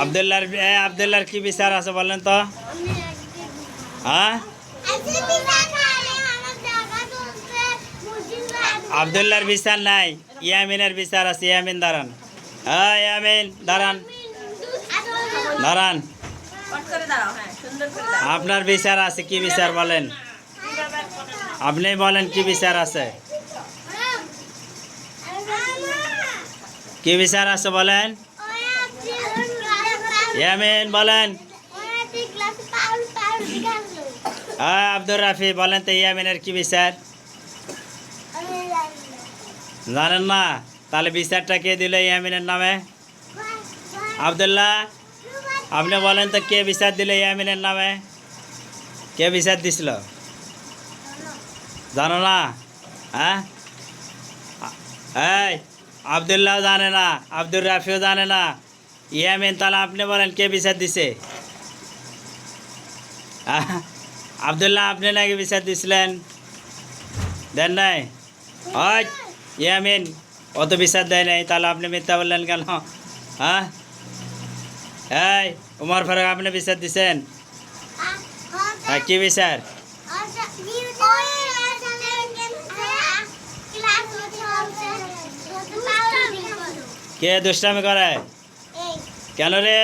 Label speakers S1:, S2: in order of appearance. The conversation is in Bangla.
S1: আব্দুল্লাহর কি বিচার আছে বলেন তো? হ্যাঁ, আব্দুল্লাহর বিচার নাই, ইয়ামিনের বিচার আছে। ইয়ামিন দাঁড়ান, হ্যাঁ ইয়ামিন দাঁড়ান, দাঁড়ান। আপনার বিচার আছে, কি বিচার বলেন? আপনি বলেন কি বিচার আছে, কি বিচার আছে বলেন? ইয়ামিন বলেন। হ্যাঁ আব্দুর রাফি বলেন তো, ইয়ামিনের কি বিচার জানেন না? তাহলে বিচারটা কে দিল ইয়ামিনের নামে? আব্দুল্লাহ, আপনি বলেন তো কে বিচার দিল ইয়ামিনের নামে? কে বিচার দিছিল জানো না? হ্যাঁ, এই আব্দুল্লাহ জানে না, আব্দুর রাফিও জানে না, ইয়ামিন। তাহলে আপনি বলেন কে বিচার দিছে? আব্দুল্লাহ, আপনি নাকি বিচার দিছিলেন? দেন নাই? হয় ইয়ামিন অত বিচার দেয় নাই, তাহলে আপনি মিথ্যা বললেন কেন? হ্যাঁ, এই উমর ফারুক, আপনি বিচার দিছেন? হ্যাঁ, কি বিচার? কে দুষ্টামি করে কেন রে?